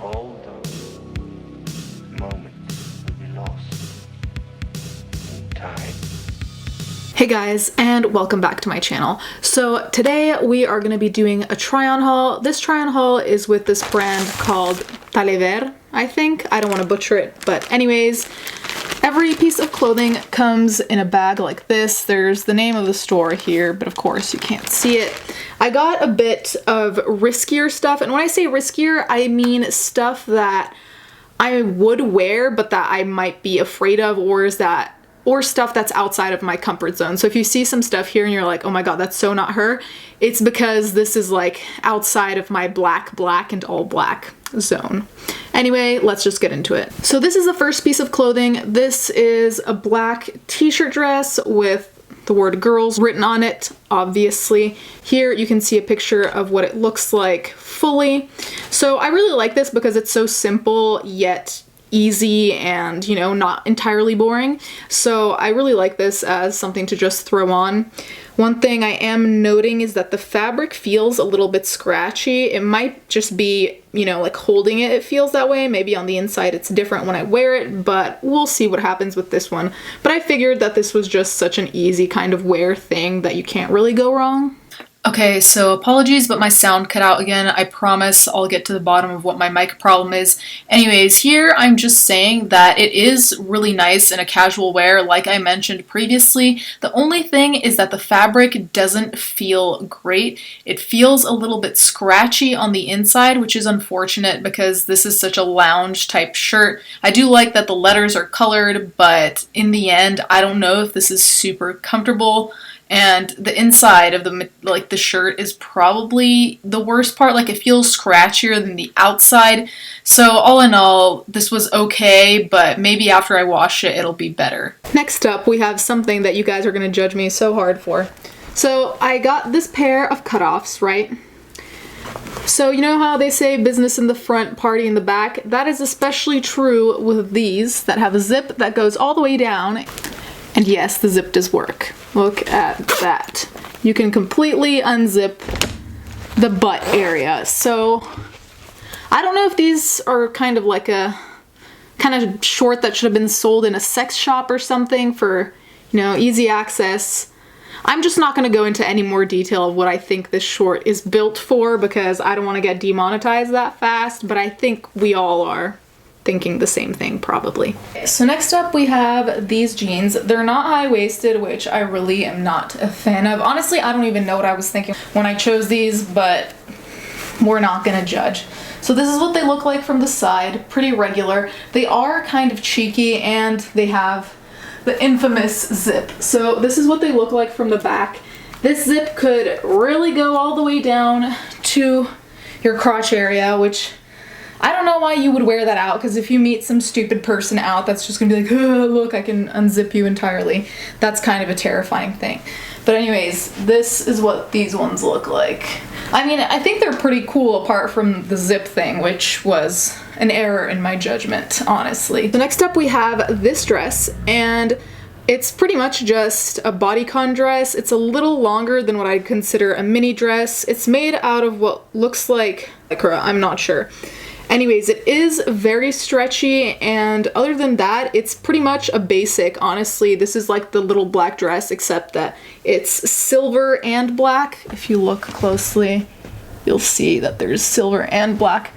all those moments will be lost in time. Hey guys, and welcome back to my channel. So today we are going to be doing a try-on haul. This try-on haul is with this brand called Talever, I think. I don't want to butcher it, but anyways, every piece of clothing comes in a bag like this. There's the name of the store here, but of course you can't see it. I got a bit of riskier stuff, and when I say riskier, I mean stuff that I would wear, but that I might be afraid of, or stuff that's outside of my comfort zone. So if you see some stuff here and you're like, oh my god, that's so not her, it's because this is like outside of my black and all black zone. Anyway, let's just get into it. So this is the first piece of clothing. This is a black t-shirt dress with the word girls written on it, obviously. Here you can see a picture of what it looks like fully. So I really like this because it's so simple yet easy and, you know, not entirely boring. So I really like this as something to just throw on. One thing I am noting is that the fabric feels a little bit scratchy. It might just be, you know, like holding it, it feels that way. Maybe on the inside it's different when I wear it, but we'll see what happens with this one. But I figured that this was just such an easy kind of wear thing that you can't really go wrong. Okay, so apologies, but my sound cut out again. I promise I'll get to the bottom of what my mic problem is. Anyways, here I'm just saying that it is really nice in a casual wear, like I mentioned previously. The only thing is that the fabric doesn't feel great. It feels a little bit scratchy on the inside, which is unfortunate because this is such a lounge type shirt. I do like that the letters are colored, but in the end, I don't know if this is super comfortable. And the inside of the shirt is probably the worst part. Like, it feels scratchier than the outside. So all in all, this was okay, but maybe after I wash it, it'll be better. Next up, we have something that you guys are gonna judge me so hard for. So I got this pair of cutoffs, right? So you know how they say business in the front, party in the back? That is especially true with these that have a zip that goes all the way down. And yes, the zip does work. Look at that. You can completely unzip the butt area. So I don't know if these are kind of like a kind of short that should have been sold in a sex shop or something for, you know, easy access. I'm just not going to go into any more detail of what I think this short is built for because I don't want to get demonetized that fast, but I think we all are thinking the same thing probably. So next up we have these jeans. They're not high-waisted, which I really am not a fan of. Honestly, I don't even know what I was thinking when I chose these, but we're not gonna judge. So this is what they look like from the side, pretty regular. They are kind of cheeky and they have the infamous zip. So this is what they look like from the back. This zip could really go all the way down to your crotch area, which I don't know why you would wear that out, because if you meet some stupid person out that's just gonna be like, oh, look, I can unzip you entirely. That's kind of a terrifying thing. But anyways, this is what these ones look like. I mean, I think they're pretty cool apart from the zip thing, which was an error in my judgment, honestly. So next up we have this dress, and it's pretty much just a bodycon dress. It's a little longer than what I'd consider a mini dress. It's made out of what looks like lycra, I'm not sure. Anyways, it is very stretchy, and other than that, it's pretty much a basic, honestly. This is like the little black dress, except that it's silver and black. If you look closely, you'll see that there's silver and black.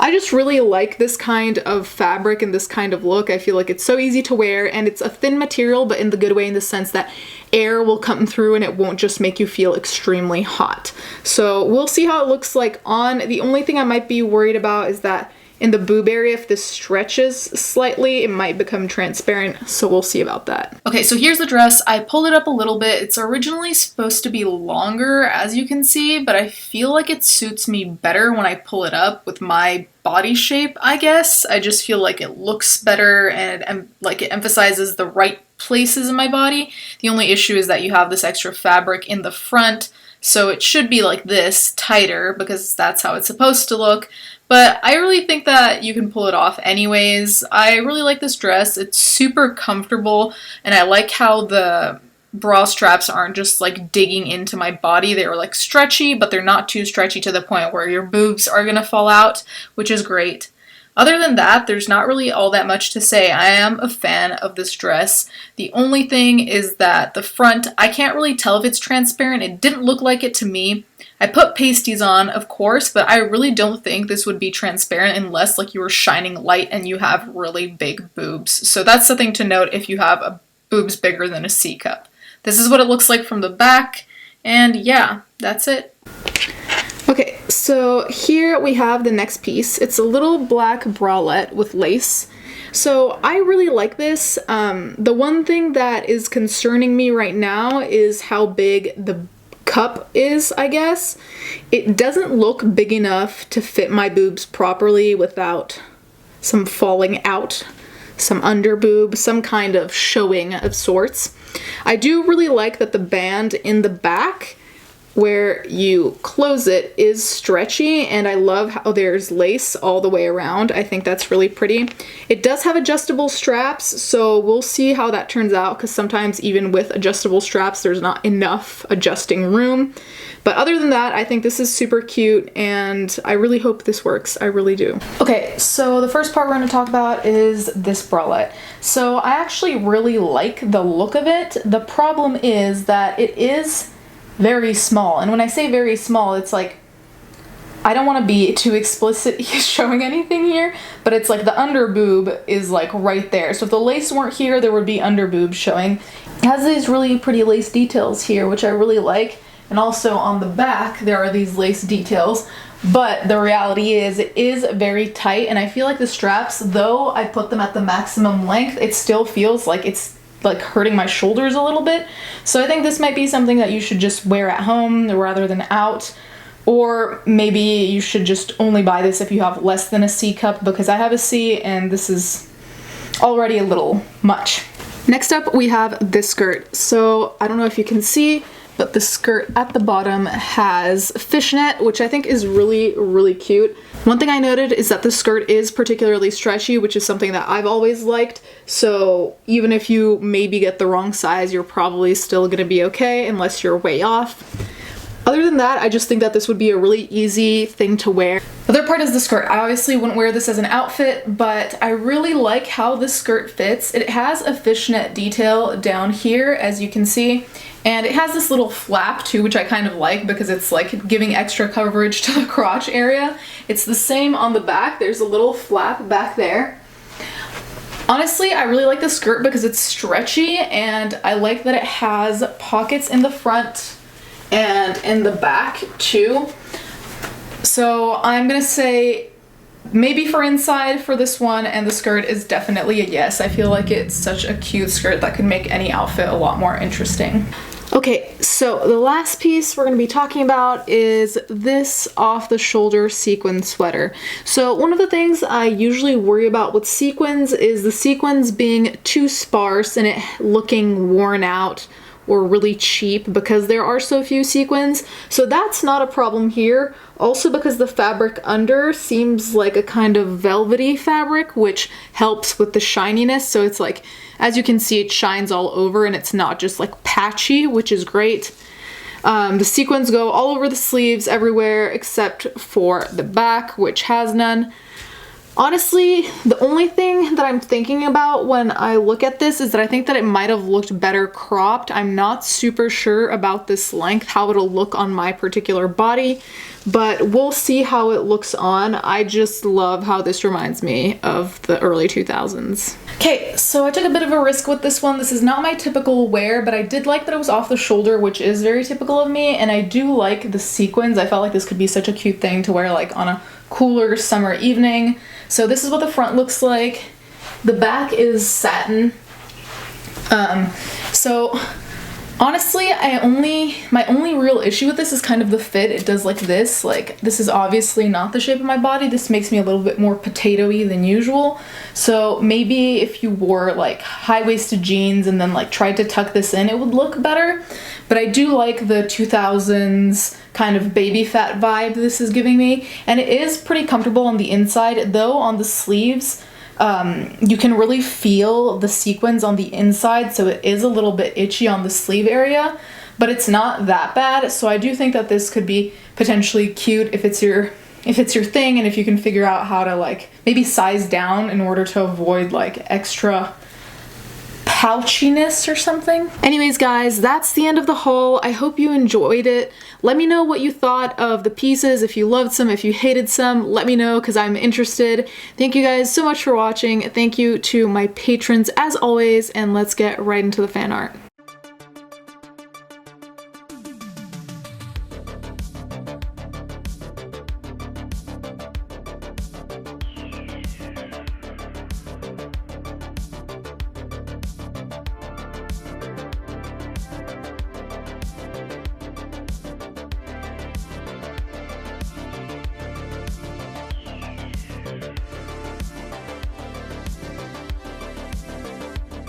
I just really like this kind of fabric and this kind of look. I feel like it's so easy to wear, and it's a thin material, but in the good way, in the sense that air will come through and it won't just make you feel extremely hot. So we'll see how it looks like on. The only thing I might be worried about is that in the boob area, if this stretches slightly, it might become transparent, so we'll see about that. Okay, so here's the dress. I pulled it up a little bit. It's originally supposed to be longer, as you can see, but I feel like it suits me better when I pull it up with my body shape, I guess. I just feel like it looks better and like it emphasizes the right places in my body. The only issue is that you have this extra fabric in the front, so it should be like this, tighter, because that's how it's supposed to look. But I really think that you can pull it off anyways. I really like this dress. It's super comfortable, and I like how the bra straps aren't just like digging into my body. They were like stretchy, but they're not too stretchy to the point where your boobs are gonna fall out, which is great. Other than that, there's not really all that much to say. I am a fan of this dress. The only thing is that the front, I can't really tell if it's transparent. It didn't look like it to me. I put pasties on, of course, but I really don't think this would be transparent unless like you were shining light and you have really big boobs. So that's something to note if you have boobs bigger than a C cup. This is what it looks like from the back, and yeah, that's it. Okay, so here we have the next piece. It's a little black bralette with lace. So I really like this. The one thing that is concerning me right now is how big the cup is, I guess. It doesn't look big enough to fit my boobs properly without some falling out, some under boob, some kind of showing of sorts. I do really like that the band in the back where you close it is stretchy, and I love how there's lace all the way around. I think that's really pretty. It does have adjustable straps, so we'll see how that turns out, because sometimes even with adjustable straps there's not enough adjusting room. But other than that, I think this is super cute, and I really hope this works. I really do. Okay, so the first part we're going to talk about is this bralette. So I actually really like the look of it. The problem is that it is very small, and when I say very small, it's like, I don't want to be too explicit showing anything here, but it's like the under boob is like right there. So if the lace weren't here, there would be under boob showing. It has these really pretty lace details here, which I really like, and also on the back there are these lace details, but the reality is it is very tight, and I feel like the straps, though I put them at the maximum length, it still feels like it's like hurting my shoulders a little bit. So I think this might be something that you should just wear at home rather than out, or maybe you should just only buy this if you have less than a C cup, because I have a C and this is already a little much. Next up we have this skirt. So I don't know if you can see, but the skirt at the bottom has fishnet, which I think is really, really cute. One thing I noted is that the skirt is particularly stretchy, which is something that I've always liked. So even if you maybe get the wrong size, you're probably still gonna be okay unless you're way off. Other than that, I just think that this would be a really easy thing to wear. The other part is the skirt. I obviously wouldn't wear this as an outfit, but I really like how this skirt fits. It has a fishnet detail down here, as you can see, and it has this little flap too, which I kind of like because it's like giving extra coverage to the crotch area. It's the same on the back. There's a little flap back there. Honestly, I really like the skirt because it's stretchy, and I like that it has pockets in the front and in the back too. So I'm gonna say maybe for inside for this one, and the skirt is definitely a yes. I feel like it's such a cute skirt that could make any outfit a lot more interesting. Okay, so the last piece we're going to be talking about is this off-the-shoulder sequin sweater. So one of the things I usually worry about with sequins is the sequins being too sparse and it looking worn out or really cheap because there are so few sequins. So that's not a problem here. Also because the fabric under seems like a kind of velvety fabric, which helps with the shininess. So it's like, as you can see, it shines all over and it's not just like patchy, which is great. The sequins go all over the sleeves everywhere except for the back, which has none. Honestly, the only thing that I'm thinking about when I look at this is that I think that it might have looked better cropped. I'm not super sure about this length, how it'll look on my particular body, but we'll see how it looks on. I just love how this reminds me of the early 2000s. Okay, so I took a bit of a risk with this one. This is not my typical wear, but I did like that it was off the shoulder, which is very typical of me, and I do like the sequins. I felt like this could be such a cute thing to wear like on a cooler summer evening. So this is what the front looks like. The back is satin. So honestly, my only real issue with this is kind of the fit. It does like this is obviously not the shape of my body. This makes me a little bit more potato-y than usual. So maybe if you wore like high-waisted jeans and then like tried to tuck this in, it would look better. But I do like the 2000s kind of baby fat vibe this is giving me, and it is pretty comfortable on the inside, though on the sleeves you can really feel the sequins on the inside, so it is a little bit itchy on the sleeve area, but it's not that bad. So I do think that this could be potentially cute if it's your if it's your thing and if you can figure out how to like maybe size down in order to avoid like extra pouchiness or something. Anyways guys, that's the end of the haul. I hope you enjoyed it. Let me know what you thought of the pieces, if you loved some, if you hated some, let me know because I'm interested. Thank you guys so much for watching. Thank you to my patrons as always, and let's get right into the fan art.